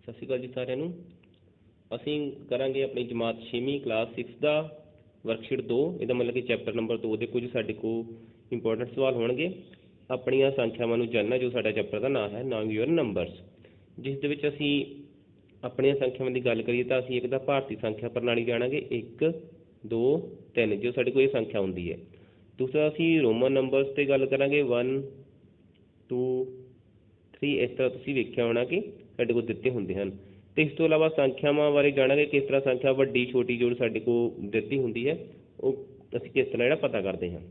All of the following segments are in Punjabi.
ਸਤਿ ਸ਼੍ਰੀ ਅਕਾਲ ਜੀ ਸਾਰਿਆਂ ਨੂੰ। ਅਸੀਂ ਕਰਾਂਗੇ ਆਪਣੀ ਜਮਾਤ 6ਵੀਂ ਕਲਾਸ 6 ਦਾ ਵਰਕਸ਼ੀਟ 2। ਇਹਦਾ ਮਤਲਬ ਕਿ ਚੈਪਟਰ ਨੰਬਰ 2 ਦੇ ਕੁਝ ਸਾਡੇ ਕੋਲ ਇੰਪੋਰਟੈਂਟ ਸਵਾਲ ਹੋਣਗੇ। ਆਪਣੀਆਂ ਸੰਖਿਆਵਾਂ ਨੂੰ ਜਾਣਨਾ, ਜੋ ਸਾਡਾ ਚੈਪਟਰ ਦਾ ਨਾਮ ਹੈ ਨਾਮ ਯੂਅਰ ਨੰਬਰਸ, ਜਿਸ ਦੇ ਵਿੱਚ ਅਸੀਂ ਆਪਣੀਆਂ ਸੰਖਿਆਵਾਂ ਦੀ ਗੱਲ ਕਰੀਏ ਤਾਂ ਅਸੀਂ ਇੱਕ ਤਾਂ ਭਾਰਤੀ ਸੰਖਿਆ ਪ੍ਰਣਾਲੀ ਜਾਣਾਂਗੇ 1 2 3, ਜੋ ਸਾਡੇ ਕੋਲ ਇਹ ਸੰਖਿਆ ਹੁੰਦੀ ਹੈ। ਦੂਸਰਾ ਅਸੀਂ ਰੋਮਨ ਨੰਬਰਸ 'ਤੇ ਗੱਲ ਕਰਾਂਗੇ 1 2 3। ਇਸ ਤਰ੍ਹਾਂ ਤੁਸੀਂ ਵੇਖਿਆ ਹੋਣਾ ਕਿ ਸਾਡੇ ਕੋਲ ਦਿੱਤੇ ਹੁੰਦੇ ਹਨ। ਅਤੇ ਇਸ ਤੋਂ ਇਲਾਵਾ ਸੰਖਿਆਵਾਂ ਬਾਰੇ ਜਾਣਾਂਗੇ, ਕਿਸ ਤਰ੍ਹਾਂ ਸੰਖਿਆ ਵੱਡੀ ਛੋਟੀ ਜੋ ਸਾਡੇ ਕੋਲ ਦਿੱਤੀ ਹੁੰਦੀ ਹੈ ਉਹ ਅਸੀਂ ਕਿਸ ਤਰ੍ਹਾਂ ਜਿਹੜਾ ਪਤਾ ਕਰਦੇ ਹਾਂ।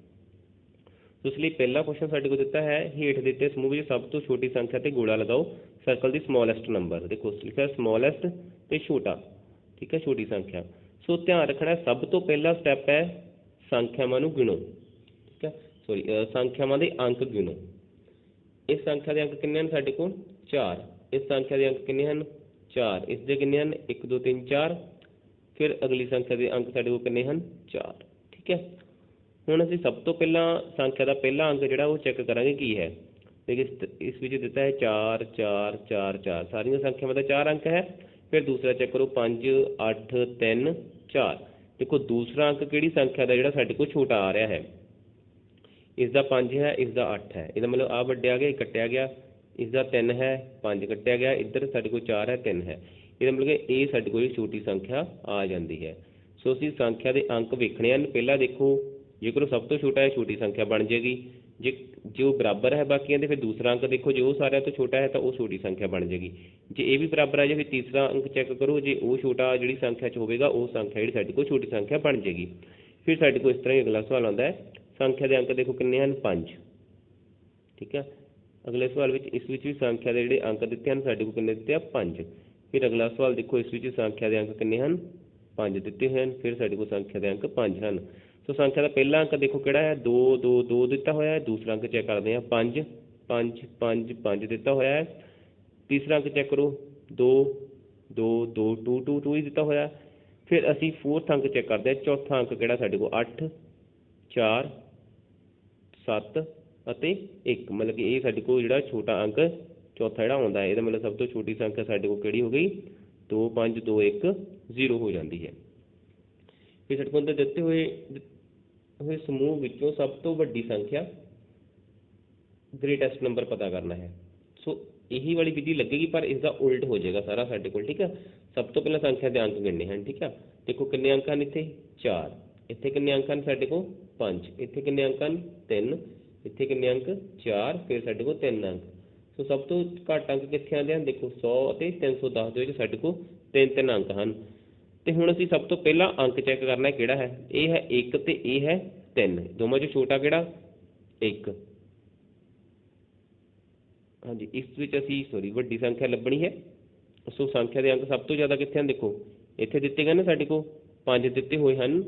ਉਸ ਲਈ ਪਹਿਲਾ ਕੁਐਸਚਨ ਸਾਡੇ ਕੋਲ ਦਿੱਤਾ ਹੈ, ਹੇਠ ਦਿੱਤੇ ਸਮੂਹ ਵਿੱਚ ਸਭ ਤੋਂ ਛੋਟੀ ਸੰਖਿਆ 'ਤੇ ਗੋਲਾ ਲਗਾਓ। ਸਰਕਲ ਦੀ ਸਮੋਲੈਸਟ ਨੰਬਰ, ਦੇਖੋ ਲਿਖਿਆ ਸਮੋਲੈਸਟ ਅਤੇ ਛੋਟਾ, ਠੀਕ ਹੈ, ਛੋਟੀ ਸੰਖਿਆ। ਸੋ ਧਿਆਨ ਰੱਖਣਾ, ਸਭ ਤੋਂ ਪਹਿਲਾ ਸਟੈਪ ਹੈ ਸੰਖਿਆਵਾਂ ਨੂੰ ਗਿਣੋ, ਠੀਕ ਹੈ, ਸੰਖਿਆਵਾਂ ਦੇ ਅੰਕ ਗਿਣੋ। ਇਸ ਸੰਖਿਆ ਦੇ ਅੰਕ ਕਿੰਨੇ ਹਨ ਸਾਡੇ ਕੋਲ? 4। ਇਸ ਸੰਖਿਆ ਦੇ ਅੰਕ ਕਿੰਨੇ ਹਨ? 4। ਇਸ ਦੇ ਕਿੰਨੇ ਹਨ? 1 2 3 4। ਫਿਰ ਅਗਲੀ ਸੰਖਿਆ ਦੇ ਅੰਕ ਸਾਡੇ ਕੋਲ ਕਿੰਨੇ ਹਨ? 4, ਠੀਕ ਹੈ। ਹੁਣ ਅਸੀਂ ਸਭ ਤੋਂ ਪਹਿਲਾਂ ਸੰਖਿਆ ਦਾ ਪਹਿਲਾ ਅੰਕ ਜਿਹੜਾ ਉਹ ਚੈੱਕ ਕਰਾਂਗੇ ਕੀ ਹੈ। ਇਸ ਵਿੱਚ ਦਿੱਤਾ ਹੈ 4 4 4 4, ਸਾਰੀਆਂ ਸੰਖਿਆਵਾਂ ਦਾ 4 ਅੰਕ ਹੈ। ਫਿਰ ਦੂਸਰਾ ਚੈੱਕ ਕਰੋ 5 8 3 4। ਦੇਖੋ ਦੂਸਰਾ ਅੰਕ ਕਿਹੜੀ ਸੰਖਿਆ ਦਾ ਜਿਹੜਾ ਸਾਡੇ ਕੋਲ ਛੋਟਾ ਆ ਰਿਹਾ ਹੈ? ਇਸ ਦਾ 5 ਹੈ, ਇਸ ਦਾ 8 ਹੈ। ਇਹਦਾ ਮਤਲਬ ਆਹ ਵੱਡਿਆ ਗਿਆ, ਕੱਟਿਆ ਗਿਆ। ਇਸ ਦਾ 3 ਹੈ, 5 ਕੱਟਿਆ ਗਿਆ। ਇੱਧਰ ਸਾਡੇ ਕੋਲ 4 ਹੈ, 3 ਹੈ। ਇਹਦਾ ਮਤਲਬ ਕਿ ਇਹ ਸਾਡੇ ਕੋਲ ਛੋਟੀ ਸੰਖਿਆ ਆ ਜਾਂਦੀ ਹੈ। ਸੋ ਅਸੀਂ ਸੰਖਿਆ ਦੇ ਅੰਕ ਵੇਖਣੇ ਹਨ। ਪਹਿਲਾਂ ਦੇਖੋ, ਜੇਕਰ ਉਹ ਸਭ ਤੋਂ ਛੋਟਾ ਹੈ ਛੋਟੀ ਸੰਖਿਆ ਬਣ ਜਾਏਗੀ। ਜੇ ਉਹ ਬਰਾਬਰ ਹੈ ਬਾਕੀਆਂ ਦੇ, ਫਿਰ ਦੂਸਰਾ ਅੰਕ ਦੇਖੋ, ਜੇ ਉਹ ਸਾਰਿਆਂ ਤੋਂ ਛੋਟਾ ਹੈ ਤਾਂ ਉਹ ਛੋਟੀ ਸੰਖਿਆ ਬਣ ਜਾਏਗੀ। ਜੇ ਇਹ ਵੀ ਬਰਾਬਰ ਹੈ ਜੇ ਫਿਰ ਤੀਸਰਾ ਅੰਕ ਚੈੱਕ ਕਰੋ, ਜੇ ਉਹ ਛੋਟਾ ਜਿਹੜੀ ਸੰਖਿਆ 'ਚ ਹੋਵੇਗਾ ਉਹ ਸੰਖਿਆ ਜਿਹੜੀ ਸਾਡੇ ਕੋਲ ਛੋਟੀ ਸੰਖਿਆ ਬਣ ਜਾਏਗੀ। ਫਿਰ ਸਾਡੇ ਕੋਲ ਇਸ ਤਰ੍ਹਾਂ ਹੀ ਅਗਲਾ ਸਵਾਲ ਆਉਂਦਾ ਹੈ, ਸੰਖਿਆ ਦੇ ਅੰਕ ਦੇਖੋ ਕਿੰਨੇ ਹਨ? 5, ਠੀਕ ਹੈ। ਅਗਲੇ ਸਵਾਲ ਵਿੱਚ ਇਸ ਵਿੱਚ ਵੀ ਸੰਖਿਆ ਦੇ ਜਿਹੜੇ ਅੰਕ ਦਿੱਤੇ ਹਨ ਸਾਡੇ ਕੋਲ ਕਿੰਨੇ ਦਿੱਤੇ ਆ? 5। ਫਿਰ ਅਗਲਾ ਸਵਾਲ ਦੇਖੋ, ਇਸ ਵਿੱਚ ਸੰਖਿਆ ਦੇ ਅੰਕ ਕਿੰਨੇ ਹਨ? 5 ਦਿੱਤੇ ਹੋਏ ਹਨ। ਫਿਰ ਸਾਡੇ ਕੋਲ ਸੰਖਿਆ ਦੇ ਅੰਕ 5 ਹਨ। ਸੋ ਸੰਖਿਆ ਦਾ ਪਹਿਲਾ ਅੰਕ ਦੇਖੋ ਕਿਹੜਾ ਹੈ? 2 2 2 ਦਿੱਤਾ ਹੋਇਆ ਹੈ। ਦੂਸਰਾ ਅੰਕ ਚੈੱਕ ਕਰਦੇ ਹਾਂ, 5 5 5 5 ਦਿੱਤਾ ਹੋਇਆ ਹੈ। ਤੀਸਰਾ ਅੰਕ ਚੈੱਕ ਕਰੋ, 2 2 2 2 2 2 ਹੀ ਦਿੱਤਾ ਹੋਇਆ। ਫਿਰ ਅਸੀਂ ਫੋਰਥ ਅੰਕ ਚੈੱਕ ਕਰਦੇ ਹਾਂ, ਚੌਥਾ ਅੰਕ ਕਿਹੜਾ ਸਾਡੇ ਕੋਲ? 8 4 7 ਅਤੇ 1। ਮਤਲਬ ਕਿ ਇਹ ਸਾਡੇ ਕੋਲ ਜਿਹੜਾ ਛੋਟਾ ਅੰਕ ਚੌਥਾ ਜਿਹੜਾ ਆਉਂਦਾ ਹੈ, ਇਹਦਾ ਮਤਲਬ ਸਭ ਤੋਂ ਛੋਟੀ ਸੰਖਿਆ ਸਾਡੇ ਕੋਲ ਕਿਹੜੀ ਹੋ ਗਈ? 2 5 2 1 0 ਹੋ ਜਾਂਦੀ ਹੈ। ਫਿਰ ਸਾਡੇ ਕੋਲ ਦਿੱਤੇ ਹੋਏ ਸਮੂਹ ਵਿੱਚੋਂ ਸਭ ਤੋਂ ਵੱਡੀ ਸੰਖਿਆ, ਗ੍ਰੇਟੈਸਟ ਨੰਬਰ ਪਤਾ ਕਰਨਾ ਹੈ। ਸੋ ਇਹੀ ਵਾਲੀ ਵਿਧੀ ਲੱਗੇਗੀ, ਪਰ ਇਸ ਦਾ ਉਲਟ ਹੋ ਜਾਏਗਾ ਸਾਰਾ ਸਾਡੇ ਕੋਲ, ਠੀਕ ਹੈ। ਸਭ ਤੋਂ ਪਹਿਲਾਂ ਸੰਖਿਆ ਦੇ ਅੰਕ ਗਿਣਨੇ ਹਨ, ਠੀਕ ਹੈ। ਦੇਖੋ ਕਿੰਨੇ ਅੰਕ ਹਨ ਇੱਥੇ? 4। ਇੱਥੇ ਕਿੰਨੇ ਅੰਕ ਹਨ ਸਾਡੇ ਕੋਲ? 5। ਇੱਥੇ ਕਿੰਨੇ ਅੰਕ ਹਨ? 3। ਇੱਥੇ ਕਿੰਨੇ ਅੰਕ? 4। ਫਿਰ ਸਾਡੇ ਕੋਲ 3 ਅੰਕ। ਸੋ ਸਭ ਤੋਂ ਘੱਟ ਅੰਕ ਕਿੱਥੇ ਆਉਂਦੇ ਹਨ? ਦੇਖੋ 100 ਅਤੇ 310 ਦੇ ਵਿੱਚ ਸਾਡੇ ਕੋਲ 3 ਅੰਕ ਹਨ। ਅਤੇ ਹੁਣ ਅਸੀਂ ਸਭ ਤੋਂ ਪਹਿਲਾਂ ਅੰਕ ਚੈੱਕ ਕਰਨਾ ਕਿਹੜਾ ਹੈ? ਇਹ ਹੈ 1 ਅਤੇ ਇਹ ਹੈ 3। ਦੋਵਾਂ 'ਚੋਂ ਛੋਟਾ ਕਿਹੜਾ? 1। ਹਾਂਜੀ, ਇਸ ਵਿੱਚ ਅਸੀਂ ਵੱਡੀ ਸੰਖਿਆ ਲੱਭਣੀ ਹੈ। ਸੋ ਸੰਖਿਆ ਦੇ ਅੰਕ ਸਭ ਤੋਂ ਜ਼ਿਆਦਾ ਕਿੱਥੇ ਹਨ? ਦੇਖੋ ਇੱਥੇ ਦਿੱਤੇ ਗਏ ਨੇ ਸਾਡੇ ਕੋਲ 5 ਦਿੱਤੇ ਹੋਏ ਹਨ।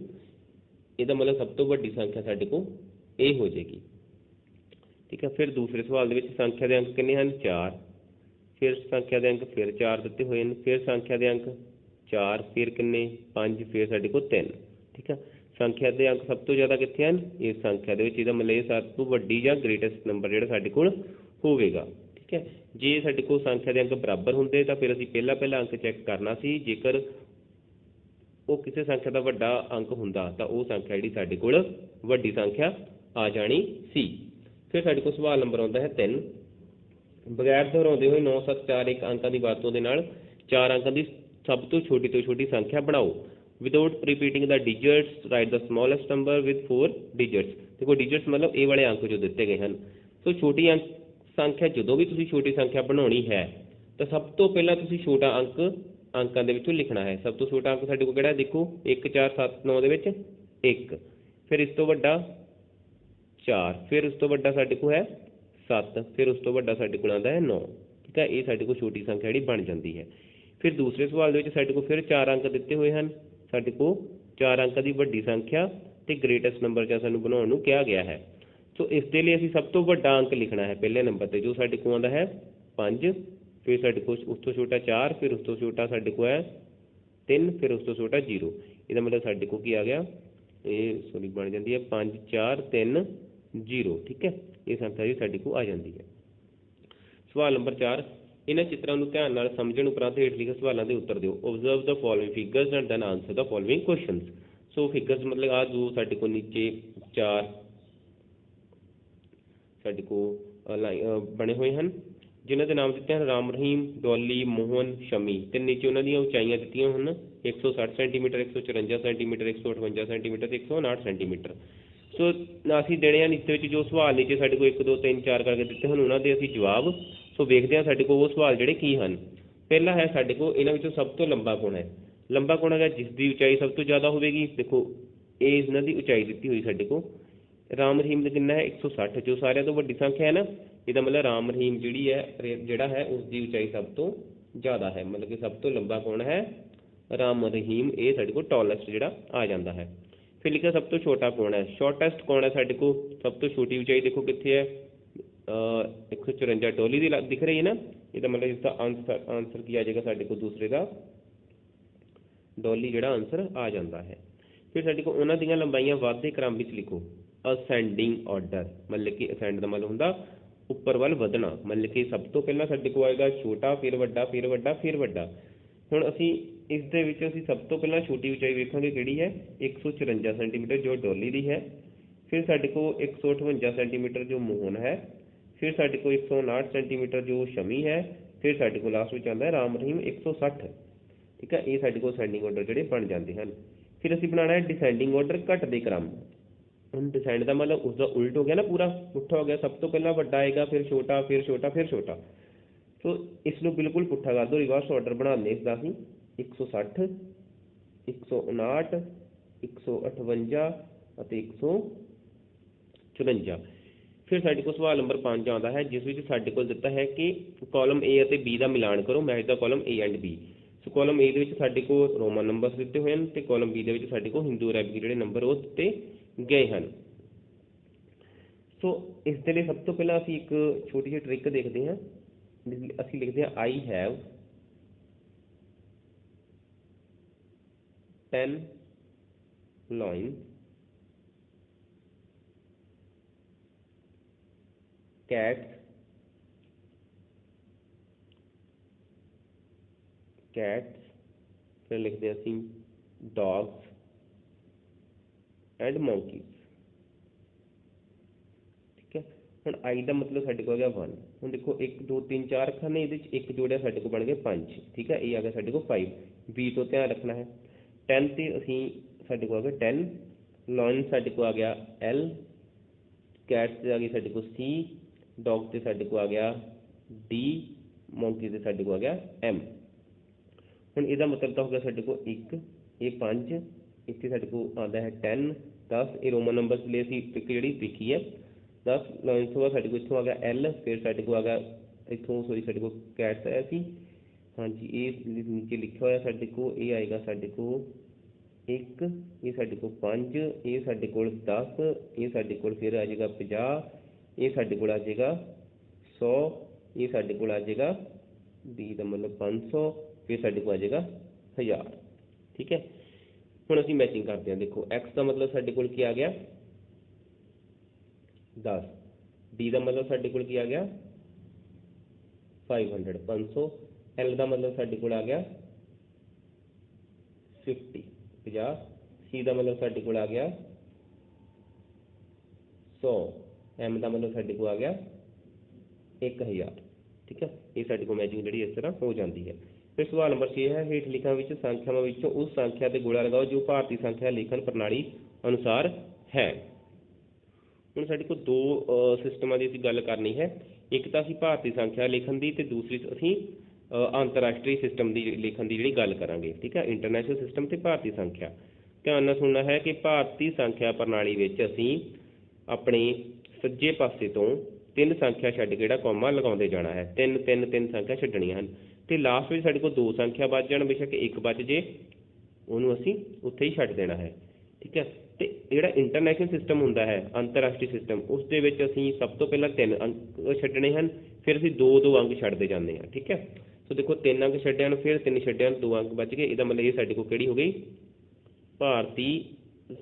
ਇਹਦਾ ਮਤਲਬ ਸਭ ਤੋਂ ਵੱਡੀ ਸੰਖਿਆ ਸਾਡੇ ਕੋਲ ਇਹ ਹੋ ਜਾਏਗੀ, ਠੀਕ ਹੈ। ਫਿਰ ਦੂਸਰੇ ਸਵਾਲ ਦੇ ਵਿੱਚ ਸੰਖਿਆ ਦੇ ਅੰਕ ਕਿੰਨੇ ਹਨ? 4। ਫਿਰ ਸੰਖਿਆ ਦੇ ਅੰਕ ਫਿਰ 4 ਦਿੱਤੇ ਹੋਏ ਹਨ। ਫਿਰ ਸੰਖਿਆ ਦੇ ਅੰਕ 4, ਫਿਰ ਕਿੰਨੇ? 5, ਫਿਰ ਸਾਡੇ ਕੋਲ 3, ਠੀਕ ਹੈ। ਸੰਖਿਆ ਦੇ ਅੰਕ ਸਭ ਤੋਂ ਜ਼ਿਆਦਾ ਕਿੱਥੇ ਹਨ? ਇਸ ਸੰਖਿਆ ਦੇ ਵਿੱਚ। ਇਹਦਾ ਮਤਲਬ ਇਹ ਸਭ ਤੋਂ ਵੱਡੀ ਜਾਂ ਗ੍ਰੇਟੈਸਟ ਨੰਬਰ ਜਿਹੜਾ ਸਾਡੇ ਕੋਲ ਹੋਵੇਗਾ, ਠੀਕ ਹੈ। ਜੇ ਸਾਡੇ ਕੋਲ ਸੰਖਿਆ ਦੇ ਅੰਕ ਬਰਾਬਰ ਹੁੰਦੇ ਤਾਂ ਫਿਰ ਅਸੀਂ ਪਹਿਲਾ ਅੰਕ ਚੈੱਕ ਕਰਨਾ ਸੀ। ਜੇਕਰ ਉਹ ਕਿਸੇ ਸੰਖਿਆ ਦਾ ਵੱਡਾ ਅੰਕ ਹੁੰਦਾ ਤਾਂ ਉਹ ਸੰਖਿਆ ਜਿਹੜੀ ਸਾਡੇ ਕੋਲ ਵੱਡੀ ਸੰਖਿਆ ਆ ਜਾਣੀ ਸੀ। ਫਿਰ ਸਾਡੇ ਕੋਲ ਸਵਾਲ ਨੰਬਰ ਆਉਂਦਾ ਹੈ 3। ਬਗੈਰ ਦੁਹਰਾਉਂਦੇ ਹੋਏ 9 7 4 1 ਅੰਕਾਂ ਦੀ ਵਰਤੋਂ ਦੇ ਨਾਲ 4 ਅੰਕਾਂ ਦੀ ਸਭ ਤੋਂ ਛੋਟੀ ਸੰਖਿਆ ਬਣਾਓ। Without repeating the digits, write the smallest number with 4 digits. ਦੇਖੋ ਡਿਜਿਟਸ ਮਤਲਬ ਇਹ ਵਾਲੇ ਅੰਕ ਜੋ ਦਿੱਤੇ ਗਏ ਹਨ। ਸੋ ਛੋਟੀ ਸੰਖਿਆ, ਜਦੋਂ ਵੀ ਤੁਸੀਂ ਛੋਟੀ ਸੰਖਿਆ ਬਣਾਉਣੀ ਹੈ ਤਾਂ ਸਭ ਤੋਂ ਪਹਿਲਾਂ ਤੁਸੀਂ ਛੋਟਾ ਅੰਕਾਂ ਦੇ ਵਿੱਚੋਂ ਲਿਖਣਾ ਹੈ। ਸਭ ਤੋਂ ਛੋਟਾ ਅੰਕ ਸਾਡੇ ਕੋਲ ਕਿਹੜਾ? ਦੇਖੋ 1 4 7 9 ਦੇ ਵਿੱਚ 1। ਫਿਰ ਇਸ ਤੋਂ ਵੱਡਾ 4। ਫਿਰ ਉਸ ਤੋਂ ਵੱਡਾ ਸਾਡੇ ਕੋਲ ਹੈ 7। ਫਿਰ ਉਸ ਤੋਂ ਵੱਡਾ ਸਾਡੇ ਕੋਲ ਆਉਂਦਾ ਹੈ 9, ਠੀਕ ਹੈ। ਇਹ ਸਾਡੇ ਕੋਲ ਛੋਟੀ ਸੰਖਿਆ ਜਿਹੜੀ ਬਣ ਜਾਂਦੀ ਹੈ। ਫਿਰ ਦੂਸਰੇ ਸਵਾਲ ਦੇ ਵਿੱਚ ਸਾਡੇ ਕੋਲ ਫਿਰ 4 ਅੰਕ ਦਿੱਤੇ ਹੋਏ ਹਨ। ਸਾਡੇ ਕੋਲ 4 ਅੰਕਾਂ ਦੀ ਵੱਡੀ ਸੰਖਿਆ ਅਤੇ ਗ੍ਰੇਟੈਸਟ ਨੰਬਰ ਜਾਂ ਸਾਨੂੰ ਬਣਾਉਣ ਨੂੰ ਕਿਹਾ ਗਿਆ ਹੈ। ਸੋ ਇਸ ਦੇ ਲਈ ਅਸੀਂ ਸਭ ਤੋਂ ਵੱਡਾ ਅੰਕ ਲਿਖਣਾ ਹੈ ਪਹਿਲੇ ਨੰਬਰ 'ਤੇ, ਜੋ ਸਾਡੇ ਕੋਲ ਆਉਂਦਾ ਹੈ 5। ਫਿਰ ਸਾਡੇ ਕੋਲ ਉਸ ਤੋਂ ਛੋਟਾ 4। ਫਿਰ ਉਸ ਤੋਂ ਛੋਟਾ ਸਾਡੇ ਕੋਲ ਹੈ 3। ਫਿਰ ਉਸ ਤੋਂ ਛੋਟਾ 0। ਇਹਦਾ ਮਤਲਬ ਸਾਡੇ ਕੋਲ ਕੀ ਆ ਗਿਆ? ਇਹ ਬਣ ਜਾਂਦੀ ਹੈ 5 4 3 0, ਠੀਕ ਹੈ। ਇਹ ਸੰਖਿਆ ਜੀ ਸਾਡੇ ਕੋਲ ਆ ਜਾਂਦੀ ਹੈ। ਸਵਾਲ ਨੰਬਰ 4, ਇਹਨਾਂ ਚਿੱਤਰਾਂ ਨੂੰ ਧਿਆਨ ਨਾਲ ਸਮਝਣ ਉਪਰੰਤ ਹੇਠ ਲਿਖੇ ਸਵਾਲਾਂ ਦੇ ਉੱਤਰ ਦਿਓ। Observe the following figures and then answer the following questions. So figures ਮਤਲਬ ਆ ਜੋ ਸਾਡੇ ਕੋਲ ਨੀਚੇ ਚਾਰ ਸਾਡੇ ਕੋਲ ਬਣੇ ਹੋਏ ਹਨ, ਜਿਨ੍ਹਾਂ ਦੇ ਨਾਮ ਦਿੱਤੇ ਹਨ ਰਾਮ ਰਹੀਮ, ਡੋਲੀ, ਮੋਹਨ, ਸ਼ਮੀ, ਤੇ ਨੀਚੇ ਉਹਨਾਂ ਦੀਆਂ ਉਚਾਈਆਂ ਦਿੱਤੀਆਂ ਹਨ 160 ਸੈਂਟੀਮੀਟਰ, 154 ਸੈਂਟੀਮੀਟਰ, 158 ਸੈਂਟੀਮੀਟਰ ਤੇ 159 ਸੈਂਟੀਮੀਟਰ। ਸੋ ਅਸੀਂ ਦੇਣੇ ਹਨ ਇਸ ਦੇ ਵਿੱਚ ਜੋ ਸਵਾਲ ਨੀਚੇ ਸਾਡੇ ਕੋਲ 1 2 3 4 ਕਰਕੇ ਦਿੱਤੇ ਹਨ ਉਹਨਾਂ ਦੇ ਅਸੀਂ ਜਵਾਬ। ਸੋ ਵੇਖਦੇ ਹਾਂ ਸਾਡੇ ਕੋਲ ਉਹ ਸਵਾਲ ਜਿਹੜੇ ਕੀ ਹਨ। ਪਹਿਲਾ ਹੈ ਸਾਡੇ ਕੋਲ ਇਹਨਾਂ ਵਿੱਚੋਂ ਸਭ ਤੋਂ ਲੰਬਾ ਕੋਣ ਹੈ। ਲੰਬਾ ਕੋਣ ਹੈਗਾ ਜਿਸ ਦੀ ਉਚਾਈ ਸਭ ਤੋਂ ਜ਼ਿਆਦਾ ਹੋਵੇਗੀ। ਦੇਖੋ ਇਹ ਇਹਨਾਂ ਦੀ ਉਚਾਈ ਦਿੱਤੀ ਹੋਈ ਸਾਡੇ ਕੋਲ। ਰਾਮ ਰਹੀਮ ਦਾ ਕਿੰਨਾ ਹੈ 160, ਜੋ ਸਾਰਿਆਂ ਤੋਂ ਵੱਡੀ ਸੰਖਿਆ ਹੈ ਨਾ, ਇਹਦਾ ਮਤਲਬ ਰਾਮ ਰਹੀਮ ਜਿਹੜੀ ਹੈ ਜਿਹੜਾ ਹੈ ਉਸ ਦੀ ਉਚਾਈ ਸਭ ਤੋਂ ਜ਼ਿਆਦਾ ਹੈ, ਮਤਲਬ ਕਿ ਸਭ ਤੋਂ ਲੰਬਾ ਕੌਣ ਹੈ ਰਾਮ ਰਹੀਮ। ਇਹ ਸਾਡੇ ਕੋਲ ਟੋਲੈਸਟ ਜਿਹੜਾ ਆ ਜਾਂਦਾ ਹੈ। ਫਿਰ ਲਿਖਿਆ ਸਭ ਤੋਂ ਛੋਟਾ ਕੌਣ ਹੈ, ਸ਼ਾਰਟੈਸਟ ਕੌਣ ਹੈ ਸਾਡੇ ਕੋਲ। ਸਭ ਤੋਂ ਛੋਟੀ ਉਚਾਈ ਦੇਖੋ ਕਿੱਥੇ ਹੈ 154 ਡੋਲੀ ਦੀ ਦਿਖ ਰਹੀ ਹੈ ਨਾ, ਇਹਦਾ ਮਤਲਬ ਇਸਦਾ ਆਨਸਰ ਕੀ ਆ ਜਾਏਗਾ ਸਾਡੇ ਕੋਲ ਦੂਸਰੇ ਦਾ ਡੋਲੀ ਜਿਹੜਾ ਆਨਸਰ ਆ ਜਾਂਦਾ ਹੈ। ਫਿਰ ਸਾਡੇ ਕੋਲ ਉਹਨਾਂ ਦੀਆਂ ਲੰਬਾਈਆਂ ਵੱਧਦੇ ਕ੍ਰਮ ਵਿੱਚ ਲਿਖੋ। ਅਸੈਂਡਿੰਗ ਆਰਡਰ ਮਤਲਬ ਕਿ ਅਸੈਂਡ ਦਾ ਮਤਲਬ ਹੁੰਦਾ ਉੱਪਰ ਵੱਲ ਵਧਣਾ, ਮਤਲਬ ਕਿ ਸਭ ਤੋਂ ਪਹਿਲਾਂ ਸਾਡੇ ਕੋਲ ਆਏਗਾ ਛੋਟਾ, ਫਿਰ ਵੱਡਾ, ਫਿਰ ਵੱਡਾ, ਫਿਰ ਵੱਡਾ। ਹੁਣ ਅਸੀਂ ਇਸ ਦੇ ਵਿੱਚ ਅਸੀਂ ਸਭ ਤੋਂ ਪਹਿਲਾਂ ਛੋਟੀ ਉਚਾਈ ਵੇਖਾਂਗੇ ਕਿਹੜੀ ਹੈ 154 ਸੈਂਟੀਮੀਟਰ ਜੋ ਡੋਲੀ ਦੀ ਹੈ। ਫਿਰ ਸਾਡੇ ਕੋਲ 158 ਸੈਂਟੀਮੀਟਰ ਜੋ ਮੋਹਨ ਹੈ। ਫਿਰ ਸਾਡੇ ਕੋਲ 159 ਸੈਂਟੀਮੀਟਰ ਜੋ ਸ਼ਮੀ ਹੈ। ਫਿਰ ਸਾਡੇ ਕੋਲ ਲਾਸਟ ਵਿੱਚ ਆਉਂਦਾ ਹੈ ਰਾਮ ਰਹੀਮ 160। ਠੀਕ ਹੈ, ਇਹ ਸਾਡੇ ਕੋਲ ਅਸੈਂਡਿੰਗ ਆਰਡਰ ਜਿਹੜੇ ਬਣ ਜਾਂਦੇ ਹਨ। ਫਿਰ ਅਸੀਂ ਬਣਾਉਣਾ ਹੈ ਡਿਸੈਂਡਿੰਗ ਆਰਡਰ ਘਟਦੇ ਕ੍ਰਮ। ਹੁਣ ਡਿਸੈਂਡ ਦਾ ਮਤਲਬ ਉਸਦਾ ਉਲਟ ਹੋ ਗਿਆ ਨਾ, ਪੂਰਾ ਪੁੱਠਾ ਹੋ ਗਿਆ। ਸਭ ਤੋਂ ਪਹਿਲਾਂ ਵੱਡਾ ਆਏਗਾ, ਫਿਰ ਛੋਟਾ, ਫਿਰ ਛੋਟਾ, ਫਿਰ ਛੋਟਾ। ਸੋ ਇਸ ਨੂੰ ਬਿਲਕੁਲ ਪੁੱਠਾ ਕਰ ਦਿਓ, ਰਿਵਰਸ ਆਰਡਰ ਬਣਾਉਂਦੇ ਇਸਦਾ ਅਸੀਂ 160, 159, 158 ਅਤੇ 154। ਫਿਰ ਸਾਡੇ ਕੋਲ ਸਵਾਲ ਨੰਬਰ 5 ਆਉਂਦਾ ਹੈ, ਜਿਸ ਵਿੱਚ ਸਾਡੇ ਕੋਲ ਦਿੱਤਾ ਹੈ ਕਿ ਕਾਲਮ A ਅਤੇ B ਦਾ ਮਿਲਾਨ ਕਰੋ, match the column A and B। So column A ਦੇ ਵਿੱਚ ਸਾਡੇ ਕੋਲ ਰੋਮਨ ਨੰਬਰ ਦਿੱਤੇ ਹੋਏ ਹਨ ਤੇ ਕਾਲਮ B ਦੇ ਵਿੱਚ ਸਾਡੇ ਕੋਲ ਹਿੰਦੂ ਅਰੈਬਿਕ ਜਿਹੜੇ ਨੰਬਰ ਉਹ ਦਿੱਤੇ ਗਏ ਹਨ। ਸੋ ਇਸ ਦੇ ਲਈ ਸਭ ਤੋਂ ਪਹਿਲਾਂ ਅਸੀਂ ਇੱਕ ਛੋਟੀ ਜਿਹੀ ਟ੍ਰਿਕ ਦੇਖਦੇ ਹਾਂ। ਅਸੀਂ ਲਿਖਦੇ ਹਾਂ I have 10 lions, cats, ਫਿਰ ਲਿਖਦੇ ਹਾਂ ਅਸੀਂ dogs ਐਂਡ monkeys। ਠੀਕ ਹੈ, ਹੁਣ I ਦਾ ਮਤਲਬ ਸਾਡੇ ਕੋਲ ਆ ਗਿਆ 1। ਹੁਣ ਦੇਖੋ 1 2 3 4 ਅੱਖਾਂ ਨੇ, ਇਹਦੇ ਵਿੱਚ ਇੱਕ ਜੋੜਿਆ ਸਾਡੇ ਕੋਲ ਬਣ ਗਏ 5। ਠੀਕ ਹੈ, ਇਹ ਆ ਗਿਆ ਸਾਡੇ ਕੋਲ 5। B ਤੋਂ ਧਿਆਨ ਰੱਖਣਾ ਹੈ। 10 ਤੇ ਅਸੀਂ ਸਾਡੇ ਕੋਲ ਆ ਗਿਆ 10, ਲਾਇਨ ਸਾਡੇ ਕੋਲ ਆ ਗਿਆ L, ਕੈਟਸ ਤੇ ਆ ਗਈ ਸਾਡੇ ਕੋਲ C, ਡੌਗ ਤੇ ਸਾਡੇ ਕੋਲ ਆ ਗਿਆ D, ਮੌਂਕੀ ਤੇ ਸਾਡੇ ਕੋਲ ਆ ਗਿਆ M। ਹੁਣ ਇਹਦਾ ਮਤਲਬ ਤਾਂ ਹੋ ਗਿਆ ਸਾਡੇ ਕੋਲ 1, ਇਹ 5, ਇੱਥੇ ਸਾਡੇ ਕੋਲ ਆਉਂਦਾ ਹੈ 10 10, ਇਹ ਰੋਮਨ ਨੰਬਰਸ ਲਈ ਅਸੀਂ ਟ੍ਰਿਕ ਜਿਹੜੀ ਦੇਖੀ ਹੈ 10 ਲਾਇਨ ਤੋਂ ਬਾਅਦ ਸਾਡੇ ਕੋਲ ਇੱਥੋਂ ਆ ਗਿਆ L, ਫਿਰ ਸਾਡੇ ਕੋਲ ਆ ਗਿਆ ਇੱਥੋਂ ਸਾਡੇ ਕੋਲ ਕੈਟਸ ਆਇਆ ਸੀ। ਹਾਂਜੀ, ਇਹ ਨੀਚੇ ਲਿਖਿਆ ਹੋਇਆ ਸਾਡੇ ਕੋਲ, ਇਹ ਆਏਗਾ ਸਾਡੇ ਕੋਲ 1, ਇਹ ਸਾਡੇ ਕੋਲ 5, ਇਹ ਸਾਡੇ ਕੋਲ 10, ਇਹ ਸਾਡੇ ਕੋਲ ਫਿਰ ਆ ਜਾਏਗਾ 50, ਇਹ ਸਾਡੇ ਕੋਲ ਆ ਜਾਏਗਾ 100, ਇਹ ਸਾਡੇ ਕੋਲ ਆ ਜਾਏਗਾ D ਦਾ ਮਤਲਬ 500, ਫਿਰ ਸਾਡੇ ਕੋਲ ਆ ਜਾਏਗਾ 1000। ਠੀਕ ਹੈ, ਹੁਣ ਅਸੀਂ ਮੈਚਿੰਗ ਕਰਦੇ ਹਾਂ। ਦੇਖੋ X ਦਾ ਮਤਲਬ ਸਾਡੇ ਕੋਲ ਕੀ ਆ ਗਿਆ 10, D ਦਾ ਮਤਲਬ ਸਾਡੇ ਕੋਲ ਕੀ ਆ ਗਿਆ 500 500, L ਦਾ ਮਤਲਬ ਸਾਡੇ ਕੋਲ ਆ ਗਿਆ 50 50, C ਦਾ ਮਤਲਬ ਸਾਡੇ ਕੋਲ ਆ ਗਿਆ 100, M ਦਾ ਮਤਲਬ ਸਾਡੇ ਕੋਲ ਆ ਗਿਆ 1000। ਠੀਕ ਹੈ, ਇਹ ਸਾਡੇ ਕੋਲ ਮੈਚਿੰਗ ਜਿਹੜੀ ਇਸ ਤਰ੍ਹਾਂ ਹੋ ਜਾਂਦੀ ਹੈ। ਫਿਰ ਸਵਾਲ ਨੰਬਰ 6 ਹੈ, ਹੇਠ ਲਿਖਾਂ ਵਿੱਚ ਸੰਖਿਆਵਾਂ ਵਿੱਚੋਂ ਉਸ ਸੰਖਿਆ ਤੇ ਗੋਲਾ ਲਗਾਓ ਜੋ ਭਾਰਤੀ ਸੰਖਿਆ ਲਿਖਣ ਪ੍ਰਣਾਲੀ ਅਨੁਸਾਰ ਹੈ। ਹੁਣ ਸਾਡੇ ਕੋਲ ਦੋ ਸਿਸਟਮਾਂ ਦੀ ਅਸੀਂ ਗੱਲ ਕਰਨੀ ਹੈ। ਇੱਕ ਤਾਂ ਅਸੀਂ ਭਾਰਤੀ ਸੰਖਿਆ ਲਿਖਣ ਦੀ ਤੇ ਦੂਸਰੀ ਅਸੀਂ ਅੰਤਰਰਾਸ਼ਟਰੀ ਸਿਸਟਮ ਦੀ ਲਿਖਣ ਦੀ ਜਿਹੜੀ ਗੱਲ ਕਰਾਂਗੇ। ਠੀਕ ਹੈ, ਇੰਟਰਨੈਸ਼ਨਲ ਸਿਸਟਮ ਤੇ ਭਾਰਤੀ ਸੰਖਿਆ। ਧਿਆਨ ਨਾਲ ਸੁਣਨਾ ਹੈ ਕਿ ਭਾਰਤੀ ਸੰਖਿਆ ਪ੍ਰਣਾਲੀ ਵਿੱਚ ਅਸੀਂ ਆਪਣੇ ਸੱਜੇ ਪਾਸੇ ਤੋਂ 3 ਸੰਖਿਆ ਛੱਡ ਕੇ ਜਿਹੜਾ ਕੌਮਾ ਲਗਾਉਂਦੇ ਜਾਣਾ ਹੈ। 3 3 3 ਸੰਖਿਆ ਛੱਡਣੀਆਂ ਹਨ ਤੇ ਲਾਸਟ ਵਿੱਚ ਸਾਡੇ ਕੋਲ 2 ਸੰਖਿਆ ਬਚ ਜਾਣ, ਬੇਸ਼ੱਕ 1 ਬਚ ਜੇ, ਉਹਨੂੰ ਅਸੀਂ ਉੱਥੇ ਹੀ ਛੱਡ ਦੇਣਾ ਹੈ। ਠੀਕ ਹੈ, ਤੇ ਜਿਹੜਾ ਇੰਟਰਨੈਸ਼ਨਲ ਸਿਸਟਮ ਹੁੰਦਾ ਹੈ ਅੰਤਰਰਾਸ਼ਟਰੀ ਸਿਸਟਮ, ਉਸ ਦੇ ਵਿੱਚ ਅਸੀਂ ਸਭ ਤੋਂ ਪਹਿਲਾਂ 3 ਅੰਕ ਛੱਡਣੇ ਹਨ, ਫਿਰ ਅਸੀਂ 2 ਅੰਕ ਛੱਡਦੇ ਜਾਂਦੇ ਹਾਂ। ਠੀਕ ਹੈ, ਸੋ ਦੇਖੋ 3 ਅੰਕ ਛੱਡੇ ਹਨ, ਫਿਰ 3 ਛੱਡੇ ਹਨ, 2 ਅੰਕ ਬਚ ਗਏ। ਇਹਦਾ ਮਤਲਬ ਇਹ ਸਾਡੇ ਕੋਲ ਕਿਹੜੀ ਹੋ ਗਈ ਭਾਰਤੀ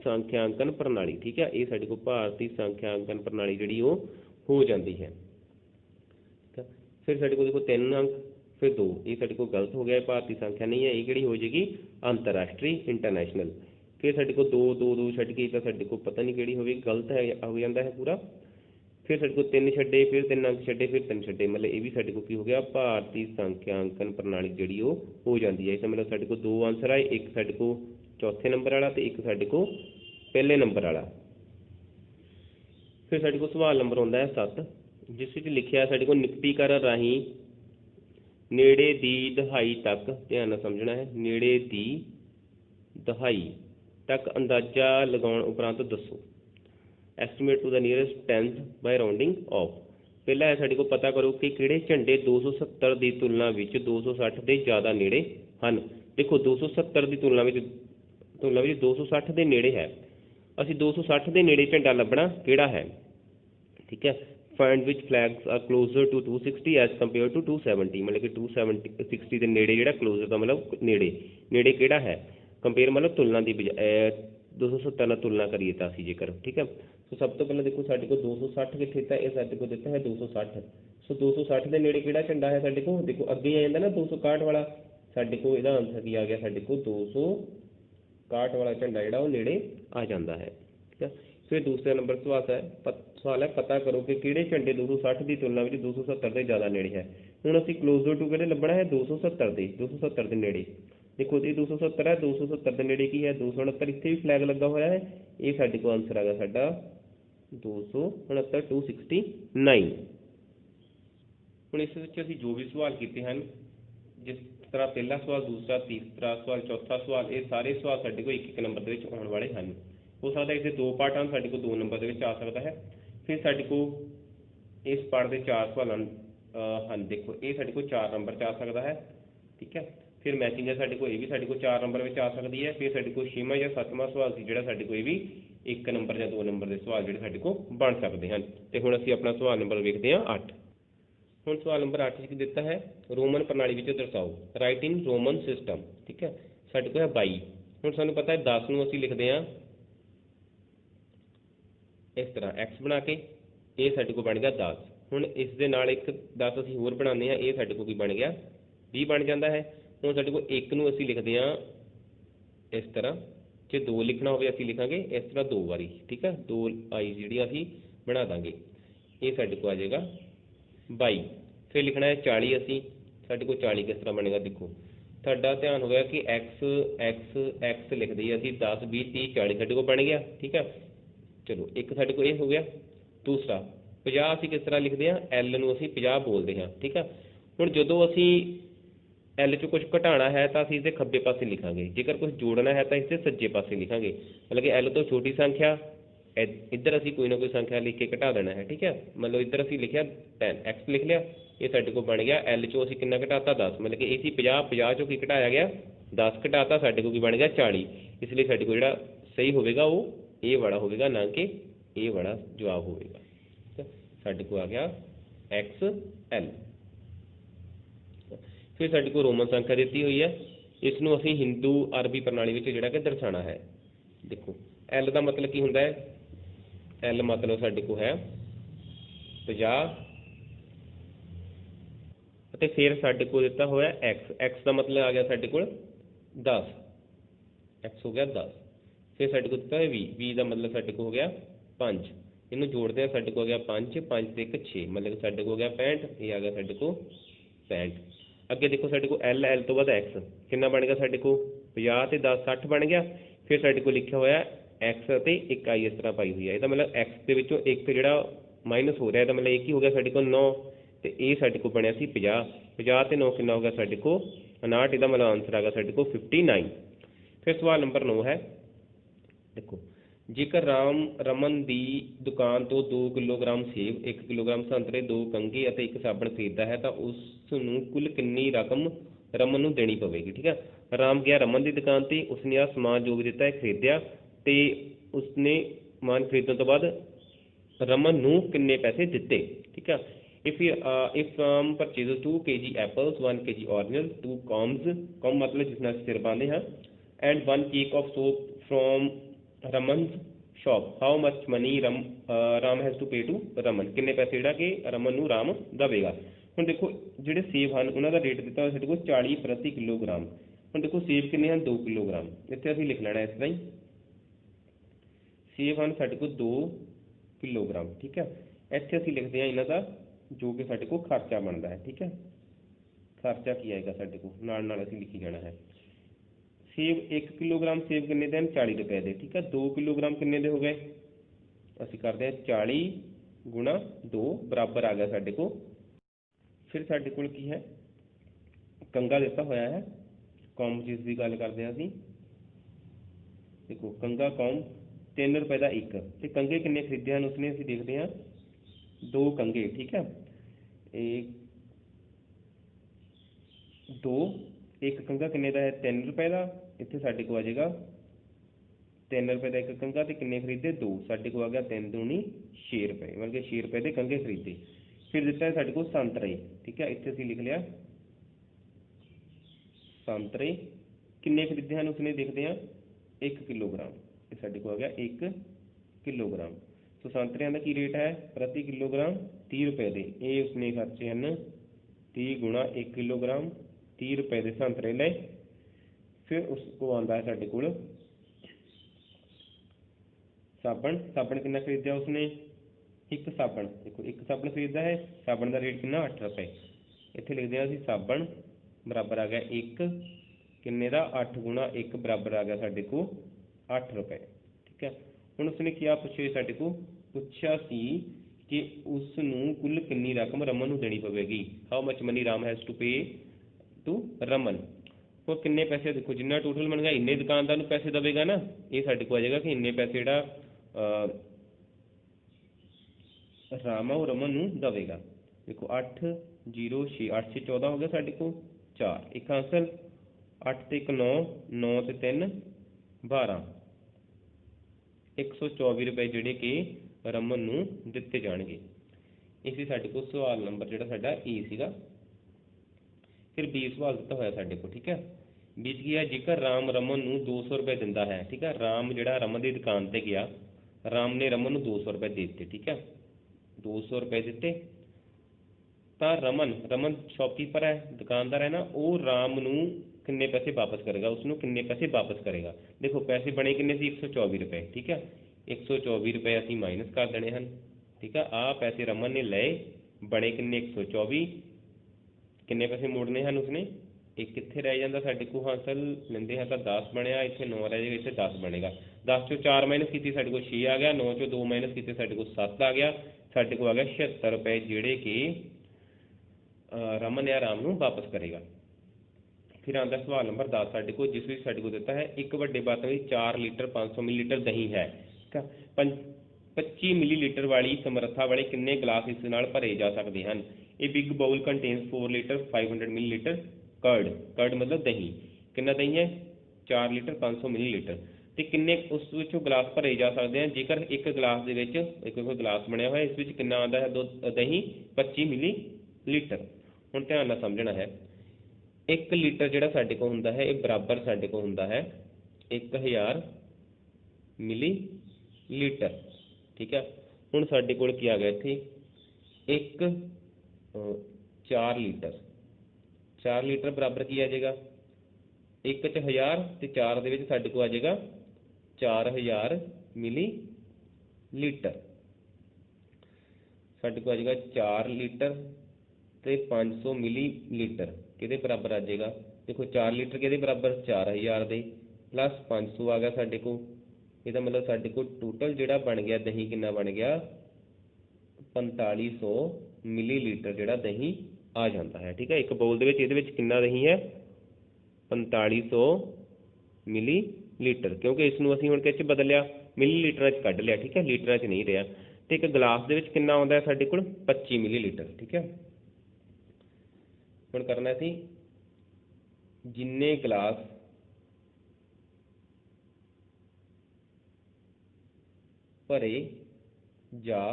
ਸੰਖਿਆਂਕਨ ਪ੍ਰਣਾਲੀ। ਠੀਕ ਹੈ, ਇਹ ਸਾਡੇ ਕੋਲ ਭਾਰਤੀ ਸੰਖਿਆਂਕਨ ਪ੍ਰਣਾਲੀ ਜਿਹੜੀ ਉਹ ਹੋ ਜਾਂਦੀ ਹੈ। ਠੀਕ ਹੈ, ਫਿਰ ਸਾਡੇ ਕੋਲ ਦੇਖੋ 3 ਅੰਕ फिर 2 ये साडे कोल गलत हो गया, भारतीय संख्या नहीं है, ये किहड़ी हो जाएगी अंतरराष्ट्रीय इंटरनेशनल। फिर साडे कोल 2 2 2 छड्ड के तां साडे कोल पता नहीं किहड़ी होगी, गलत है हो जाता है पूरा। फिर साडे कोल 3 छड्डे, फिर 3 अंक छड्डे, फिर 3 छड्डे, मतलब ये भी साडे कोल की हो गया भारतीय संख्यांकन प्रणाली जिहड़ी वो हो जाती है। इसका मतलब साडे कोल 2 आंसर आए, एक साडे कोल चौथे नंबर वाला ते एक साडे कोल पहले नंबर वाला। फिर साडे कोल सवाल नंबर आउंदा है 7, जिस विच लिखिआ साडे कोल निकटीकरण राहीं नेड़े दी दहाई तक, ध्यान नाल समझना है, नेड़े दी दहाई तक अंदाजा लगाउण उपरंत दसो। Estimate to the nearest 10th by rounding off. पहला है साडे कोल पता करो कि किहड़े झंडे 270 की तुलना विच 260 के ज़्यादा नेड़े हैं। देखो 270 की तुलना विच 260 के नेड़े है, असीं 260 के नेड़े झंडा लभना किहड़ा है, ठीक है। Find which flags are closer to 260 as compare to 270, मतलब कि 260 के नेड़े जिहड़ा क्लोजर का मतलब नेड़े नेड़े किहड़ा है, कंपेयर मतलब तुलना की बजाय 270 नाल तुलना करिए तो असीं जेकर, ठीक है। तो सब तो पहले देखो साडे कोल 260 कित्थे दित्ता, ये साडे कोल दित्ता है 260। सो 260 के नेड़े किहड़ा झंडा है साडे कोल, देखो अगे आ जांदा ना 261 वाला, साडे कोल इहदा आंसर की आ गया, साडे कोल 261 वाला झंडा जिहड़ा वो नेड़े आ जाता है, ठीक है। फिर दूसरा नंबर सवाल है पता करो कि किहड़े झंडे 260 की तुलना में 270 के ज़्यादा नेड़े है। हुण असीं क्लोजर टू किहड़े लभना है, 270 के नेड़े। देखो जी 270 है, 270 के नेड़े की है 269, इत्थे भी फ्लैग लगा हुआ है, ये साडे कोल आंसर आ गया साडा 269 269। हुण इस विच असीं जो भी सवाल कीते हैं, जिस तरह पहला सवाल, दूसरा, तीसरा सवाल, चौथा सवाल, ये सारे सवाल साडे कोल एक नंबर के विच आउण वाले हैं। हो सकता है इसके 2 पार्ट हैं, साडे कोल 2 नंबर के विच आ सकता है। फिर साडे कोल इस पार्ट के 4 सवाल हैं, देखो ये साडे कोल 4 नंबर च आ सकता है, ठीक है। फिर मैचिंग है साडे कोल, ये भी साडे कोल 4 नंबर में आ सकती है। फिर साडे कोल 6वां या 7वां सवाल सी जिहड़ा साडे कोल भी 1 नंबर या 2 नंबर के सवाल जिहड़े साडे कोल बन सकते हैं। तो हुण असीं अपना सवाल नंबर वेखदे हां 8। हुण सवाल नंबर 8 की दिता है, रोमन प्रणाली विच दर्शाओ, राइट इन रोमन सिस्टम, ठीक है। साडे कोल है 22। हुण सानूं पता है 10 नूं असीं लिखदे हां इस तरह एक्स बना के, ये साडे कोल बन गया 10। हुण इस दे नाल एक 10 असीं होर बनाने हां, ये साडे कोल की बन गया 20 बन जाता है। हुण साडे कोल 1 नूं असीं लिखदे हां इस तरह, जे 2 लिखना होवे असीं लिखांगे इस तरह 2 वारी, ठीक है। 2 आई जिहड़ियां असीं बना दांगे, ये साडे कोल आ जाएगा 22। फिर लिखना है 40 असीं, साडे कोल 40 किस तरह बनेगा, देखो साडा ध्यान हो गया कि एक्स एक्स एक्स लिख दईए असीं 10 20 30 40 साडे कोल बन गया, ठीक है। चलो एक साडे कोल ये हो गया। दूसरा 50 असीं किस तरह लिखते हैं, एल नूं असीं 50 बोलते हैं, ठीक है। हुण जदों असीं एल चों कुछ घटाना है तो असीं इसदे खब्बे पासे लिखांगे, जेकर कुछ जोड़ना है तो इसदे सज्जे पासे लिखांगे, मतलब कि एल तो छोटी संख्या इधर असीं कोई ना कोई संख्या लिख के घटा देना है, ठीक है। मतलब इधर असीं लिखिआ 10 एक्स लिख लिया, ये साडे कोल बन गया एल चों असीं कितना घटाता 10, मतलब कि ये सी 50 50 चों की घटाया गया 10 घटाता, साडे कोल की बन गया 40। इसलिए साडे कोल जिहड़ा सही होवेगा वो ये वाला होवेगा, ना कि ये वाला जवाब होवेगा, ठीक है। साडे कोल आ गया एक्स एल। फिर साडे कोल रोमन संख्या दी हुई है, इसनूं असीं हिंदू अरबी प्रणाली विच जिहड़ा कि दर्शाना है। देखो एल का मतलब की हुंदा है, एल मतलब साडे कोल है 50, ਅਤੇ फिर साडे कोल दिता होया एक्स, एक्स का मतलब आ गया साडे कोल 10, एक्स हो गया 10। फिर साडे कोल दिता है 20, 20 का मतलब साडे कोल हो गया 5, इनू जोड़ते हैं साडे कोल हो गया 5 5 ते 1 6, मतलब कि साडे कोल हो गया 65, ये आ गया साडे कोल 65। अगे देखो साडे कोल एल एल तो बाद एक्स कितना बन गया साडे कोल 50 ते 10 60 बन गया। फिर साडे कोल लिखिआ होया एक्स ते 1 आई इस तरह पाई हुई है, ਇਹਦਾ मतलब एक्स के विचों एक जिहड़ा माइनस हो रहा है, ਇਹਦਾ मतलब एक ही हो गया साडे कोल 9, तो ये साडे कोल बनिया सी 50, 50 ते 9 कितना हो गया साडे कोल 59, ਇਹਦਾ मतलब आंसर आ गया साडे कोल 59। फिर सवाल नंबर 9 है, देखो जेकर रमन की दुकान तो 2 किलोग्राम सेब 1 किलोग्राम संतरे 2 कंघे और 1 साबण खरीदता है तो उसनूं कुल कितनी रकम रमन नूं देनी पवेगी, ठीक है। राम गया रमन की दुकान से, उसने आ समान जो भी दिता है खरीदया, तो उसने समान खरीदने तो बाद रमन नूं किन्ने पैसे दिते, ठीक है। If Ram purchase 2 kg apples 1 kg orange 2 combs, comb मतलब जिसने सिर बांधे हैं, and 1 cake of soap from Raman shop, how much money Ram has to pay to Raman, किन्ने पैसे जिहड़ा कि रमन नूं राम देवेगा। ਹੁਣ ਦੇਖੋ ਜਿਹੜੇ ਸੇਬ ਹਨ ਉਹਨਾਂ ਦਾ ਰੇਟ ਦਿੱਤਾ ਹੋਇਆ ਸਾਡੇ ਕੋਲ 40 ਪ੍ਰਤੀ ਕਿਲੋਗ੍ਰਾਮ। ਹੁਣ ਦੇਖੋ ਸੇਬ ਕਿੰਨੇ ਹਨ 2 ਕਿਲੋਗ੍ਰਾਮ, ਇੱਥੇ ਅਸੀਂ ਲਿਖ ਲੈਣਾ ਇਸ ਤਰ੍ਹਾਂ ਹੀ, ਸੇਬ ਹਨ ਸਾਡੇ ਕੋਲ 2 ਕਿਲੋਗ੍ਰਾਮ, ਠੀਕ ਹੈ। ਇੱਥੇ ਅਸੀਂ ਲਿਖਦੇ ਹਾਂ ਇਹਨਾਂ ਦਾ ਜੋ ਕਿ ਸਾਡੇ ਕੋਲ ਖਰਚਾ ਬਣਦਾ ਹੈ, ਠੀਕ ਹੈ। ਖਰਚਾ ਕੀ ਆਏਗਾ ਸਾਡੇ ਕੋਲ ਨਾਲ ਨਾਲ ਅਸੀਂ ਲਿਖੀ ਜਾਣਾ ਹੈ। ਸੇਬ 1 ਕਿਲੋਗ੍ਰਾਮ ਸੇਬ ਕਿੰਨੇ ਦੇ ਹਨ 40 ਰੁਪਏ ਦੇ, ਠੀਕ ਹੈ। 2 ਕਿਲੋਗ੍ਰਾਮ ਕਿੰਨੇ ਦੇ ਹੋ ਗਏ, ਅਸੀਂ ਕਰਦੇ ਹਾਂ 40 ਗੁਣਾ 2 ਬਰਾਬਰ ਆ ਗਿਆ ਸਾਡੇ ਕੋਲ। ਫਿਰ ਸਾਡੇ ਕੋਲ ਕੀ ਹੈ, ਕੰਗਾ ਦਿੱਤਾ ਹੋਇਆ ਹੈ, ਕੌਮ ਜਿਸ ਦੀ ਗੱਲ ਕਰਦੇ ਹਾਂ ਅਸੀਂ, ਦੇਖੋ ਕੰਗਾ ਕੌਮ 3 ਰੁਪਏ ਦਾ ਇੱਕ, ਤੇ ਕੰਗੇ ਕਿੰਨੇ ਖਰੀਦੇ ਹਨ ਉਸਨੇ, ਅਸੀਂ ਦੇਖਦੇ ਹਾਂ 2 ਕੰਗੇ, ਠੀਕ ਹੈ। ਇਹ 2, ਇੱਕ ਕੰਗਾ ਕਿੰਨੇ ਦਾ ਹੈ 3 ਰੁਪਏ ਦਾ, ਇੱਥੇ ਸਾਡੇ ਕੋਲ ਆ ਜਾਏਗਾ 3 ਰੁਪਏ ਦਾ ਇੱਕ ਕੰਗਾ, ਤੇ ਕਿੰਨੇ ਖਰੀਦੇ 2, ਸਾਡੇ ਕੋਲ ਆ ਗਿਆ 3 ਦੂਣੀ 6 ਰੁਪਏ, ਮਤਲਬ ਕਿ 6 ਰੁਪਏ ਦੇ ਕੰਗੇ ਖਰੀਦੇ। ਫਿਰ ਦਿੱਤਾ ਹੈ ਸਾਡੇ ਕੋਲ ਸੰਤਰੇ, ਠੀਕ ਹੈ, ਇੱਥੇ ਅਸੀਂ ਲਿਖ ਲਿਆ ਸੰਤਰੇ ਕਿੰਨੇ ਖਰੀਦੇ ਹਨ ਉਸਨੇ, ਦੇਖਦੇ ਹਾਂ 1 ਕਿਲੋਗ੍ਰਾਮ, ਇਹ ਸਾਡੇ ਕੋਲ ਆ ਗਿਆ 1 ਕਿਲੋਗ੍ਰਾਮ। ਸੋ ਸੰਤਰਿਆਂ ਦਾ ਕੀ ਰੇਟ ਹੈ ਪ੍ਰਤੀ ਕਿਲੋਗ੍ਰਾਮ 30 ਰੁਪਏ ਦੇ, ਇਹ ਉਸਨੇ ਖਰਚੇ ਹਨ 30 ਗੁਣਾ 1 ਕਿਲੋਗ੍ਰਾਮ, 30 ਰੁਪਏ ਦੇ ਸੰਤਰੇ ਲਏ। ਫਿਰ ਉਸ ਕੋਲ ਆਉਂਦਾ ਹੈ ਸਾਡੇ ਕੋਲ ਸਾਬਣ, ਸਾਬਣ ਕਿੰਨਾ ਖਰੀਦਿਆ ਉਸਨੇ, ਇੱਕ ਸਾਬਣ, ਦੇਖੋ ਇੱਕ ਸਾਬਣ ਖਰੀਦਦਾ ਹੈ, ਸਾਬਣ ਦਾ ਰੇਟ ਕਿੰਨਾ 8 ਰੁਪਏ, ਇੱਥੇ ਲਿਖਦੇ ਹਾਂ ਅਸੀਂ ਸਾਬਣ ਬਰਾਬਰ ਆ ਗਿਆ 1 ਕਿੰਨੇ ਦਾ 8 ਗੁਣਾ 1 ਬਰਾਬਰ ਆ ਗਿਆ ਸਾਡੇ ਕੋਲ 8 ਰੁਪਏ, ਠੀਕ ਹੈ। ਹੁਣ ਉਸਨੇ ਕੀ ਪੁੱਛਿਆ ਸਾਡੇ ਕੋਲ, ਪੁੱਛਿਆ ਸੀ ਕਿ ਉਸ ਨੂੰ ਕੁੱਲ ਕਿੰਨੀ ਰਕਮ ਰਮਨ ਨੂੰ ਦੇਣੀ ਪਵੇਗੀ, how much money Ram has to pay to Raman. ਉਹ ਕਿੰਨੇ ਪੈਸੇ, ਦੇਖੋ ਜਿੰਨਾ ਟੋਟਲ ਬਣ ਗਿਆ ਇੰਨੇ ਦੁਕਾਨਦਾਰ ਨੂੰ ਪੈਸੇ ਦੇਵੇਗਾ ਨਾ, ਇਹ ਸਾਡੇ ਕੋਲ ਆ ਜਾਏਗਾ ਕਿ ਇੰਨੇ ਪੈਸੇ ਜਿਹੜਾ ਰਾਮ ਆ ਉਹ ਰਮਨ ਨੂੰ ਦੇਵੇਗਾ। ਦੇਖੋ 8 0 6 8 6 14 ਹੋ ਗਿਆ ਸਾਡੇ ਕੋਲ 4, ਇੱਕ ਆਂਸਰ 8 ਤੇ 1 9, 9 ਤੇ 3 12, 124 ਰੁਪਏ ਜਿਹੜੇ ਕਿ ਰਮਨ ਨੂੰ ਦਿੱਤੇ ਜਾਣਗੇ। ਇਹ ਸੀ ਸਾਡੇ ਕੋਲ ਸਵਾਲ ਨੰਬਰ ਜਿਹੜਾ ਸਾਡਾ ਈ ਸੀਗਾ। ਫਿਰ ਬੀ ਸਵਾਲ ਦਿੱਤਾ ਹੋਇਆ ਸਾਡੇ ਕੋਲ, ਠੀਕ ਹੈ। ਬੀ 'ਚ ਕੀ ਹੈ, ਜੇਕਰ ਰਾਮ ਰਮਨ ਨੂੰ 200 ਰੁਪਏ ਦਿੰਦਾ ਹੈ, ਠੀਕ ਹੈ, ਰਾਮ ਜਿਹੜਾ ਰਮਨ ਦੀ ਦੁਕਾਨ ਤੇ ਗਿਆ, ਰਾਮ ਨੇ ਰਮਨ ਨੂੰ 200 ਰੁਪਏ ਦੇ ਦਿੱਤੇ, ਠੀਕ ਹੈ, 200 ਰੁਪਏ ਦਿੱਤੇ, ਤਾਂ ਰਮਨ ਸ਼ੌਪਕੀਪਰ ਹੈ, ਦੁਕਾਨਦਾਰ ਹੈ ਨਾ, ਉਹ ਰਾਮ ਨੂੰ ਕਿੰਨੇ ਪੈਸੇ ਵਾਪਸ ਕਰੇਗਾ, ਉਸ ਨੂੰ ਕਿੰਨੇ ਪੈਸੇ ਵਾਪਸ ਕਰੇਗਾ। ਦੇਖੋ ਪੈਸੇ ਬਣੇ ਕਿੰਨੇ ਸੀ 124 ਰੁਪਏ, ਠੀਕ ਹੈ, 124 ਰੁਪਏ ਅਸੀਂ ਮਾਈਨਸ ਕਰ ਦੇਣੇ ਹਨ, ਠੀਕ ਹੈ। ਆਹ ਪੈਸੇ ਰਮਨ ਨੇ ਲਏ, ਬਣੇ ਕਿੰਨੇ 124, ਕਿੰਨੇ ਪੈਸੇ ਮੋੜਨੇ ਹਨ ਉਸਨੇ, ਇੱਕ ਕਿੱਥੇ ਰਹਿ ਜਾਂਦਾ ਸਾਡੇ ਕੋਲ, ਹਾਸਲ ਲੈਂਦੇ ਹਾਂ ਤਾਂ 10 ਬਣਿਆ, ਇੱਥੇ 9 ਰਹਿ ਜਾਏਗਾ, ਇੱਥੇ 10 ਬਣੇਗਾ, 10 ਚੋਂ 4 ਮਾਈਨਸ ਕੀਤੀ ਸਾਡੇ ਕੋਲ 6 ਆ ਗਿਆ, 9 ਚੋਂ 2 ਮਾਈਨਸ ਕੀਤੇ ਸਾਡੇ ਕੋਲ 7 ਆ ਗਿਆ, ਸਾਡੇ ਕੋਲ ਆ ਗਿਆ 76 ਰੁਪਏ ਜਿਹੜੇ ਕਿ ਰਮਨ ਜਾਂ ਰਾਮ ਨੂੰ ਵਾਪਸ ਕਰੇਗਾ। ਫਿਰ ਆਉਂਦਾ ਸਵਾਲ ਨੰਬਰ 10 ਸਾਡੇ ਕੋਲ, ਜਿਸ ਵਿੱਚ ਸਾਡੇ ਕੋਲ ਦਿੱਤਾ ਹੈ ਇੱਕ ਵੱਡੇ ਬਰਤਨ ਵਿੱਚ 4 ਲੀਟਰ 500 ਮਿਲੀਲੀਟਰ ਦਹੀਂ ਹੈ, ਠੀਕ ਹੈ, 25 ਮਿਲੀਲੀਟਰ ਵਾਲੀ ਸਮਰੱਥਾ ਵਾਲੇ ਕਿੰਨੇ ਗਲਾਸ ਇਸ ਨਾਲ ਭਰੇ ਜਾ ਸਕਦੇ ਹਨ। ਇਹ big bowl contains 4 litre 500 millilitre curd, curd ਮਤਲਬ ਦਹੀਂ, ਕਿੰਨਾ ਦਹੀਂ ਹੈ 4 ਲੀਟਰ 500 ਮਿਲੀਲੀਟਰ, ਤੇ ਕਿੰਨੇ ਉਸ ਵਿੱਚੋਂ ਗਲਾਸ ਭਰੇ ਜਾ ਸਕਦੇ ਹਨ। ਜੇਕਰ ਇੱਕ ਗਲਾਸ ਦੇ ਵਿੱਚ ਇੱਕ ਗਲਾਸ ਬਣਿਆ ਹੋਇਆ, ਇਸ ਵਿੱਚ ਕਿੰਨਾ ਆਉਂਦਾ ਹੈ ਦਹੀਂ 25 ਮਿਲੀਲੀਟਰ। ਹੁਣ ਧਿਆਨ ਨਾਲ ਸਮਝਣਾ ਹੈ, 1 ਲੀਟਰ ਜਿਹੜਾ ਸਾਡੇ ਕੋਲ ਹੁੰਦਾ ਹੈ ਇਹ ਬਰਾਬਰ ਸਾਡੇ ਕੋਲ ਹੁੰਦਾ ਹੈ 1000 ਮਿਲੀਲੀਟਰ, ਠੀਕ ਹੈ। ਹੁਣ ਸਾਡੇ ਕੋਲ ਕੀ ਆ ਗਿਆ ਇੱਥੇ 4 ਲੀਟਰ, 4 ਲੀਟਰ ਬਰਾਬਰ ਕੀ ਆ ਜਾਏਗਾ 1 'ਚ 1000 ਤੇ 4 ਦੇ ਵਿੱਚ ਸਾਡੇ ਕੋਲ ਆ ਜਾਏਗਾ 4000 ਮਿਲੀਲੀਟਰ, ਸਾਡੇ ਕੋਲ ਆ ਜਾਏਗਾ 4 ਲੀਟਰ ਤੇ 500 ਮਿਲੀਲੀਟਰ ਕਿਹਦੇ ਬਰਾਬਰ ਆ ਜਾਏਗਾ, ਦੇਖੋ 4 ਲੀਟਰ ਕਿਹਦੇ ਬਰਾਬਰ 4000 ਦੇ ਪਲੱਸ 500 ਆ ਗਿਆ ਸਾਡੇ ਕੋਲ, ਇਹਦਾ ਮਤਲਬ ਸਾਡੇ ਕੋਲ ਟੋਟਲ ਜਿਹੜਾ ਬਣ ਗਿਆ ਦਹੀਂ ਕਿੰਨਾ ਬਣ ਗਿਆ 4500 ਮਿਲੀਲੀਟਰ ਜਿਹੜਾ ਦਹੀਂ ਆ ਜਾਂਦਾ ਹੈ, ਠੀਕ ਹੈ। ਇੱਕ ਬਾਉਲ ਦੇ ਵਿੱਚ ਇਹਦੇ ਵਿੱਚ ਕਿੰਨਾ ਦਹੀਂ ਹੈ 4500 ਮਿਲੀਲੀਟਰ, ਕਿਉਂਕਿ ਇਸ ਨੂੰ ਅਸੀਂ ਹੁਣ ਕਿਹ 'ਚ ਬਦਲਿਆ ਮਿਲੀਲੀਟਰਾਂ 'ਚ ਕੱਢ ਲਿਆ, ਠੀਕ ਹੈ, ਲੀਟਰਾਂ 'ਚ ਨਹੀਂ ਰਿਹਾ। ਤੇ ਇੱਕ ਗਲਾਸ ਦੇ ਵਿੱਚ ਕਿੰਨਾ ਆਉਂਦਾ ਹੈ ਸਾਡੇ ਕੋਲ 25 ਮਿਲੀਲੀਟਰ, ਠੀਕ ਹੈ। ਹੁਣ ਕਰਨਾ ਸੀ ਜਿੰਨੇ ਗਲਾਸ ਭਰੇ ਜਾ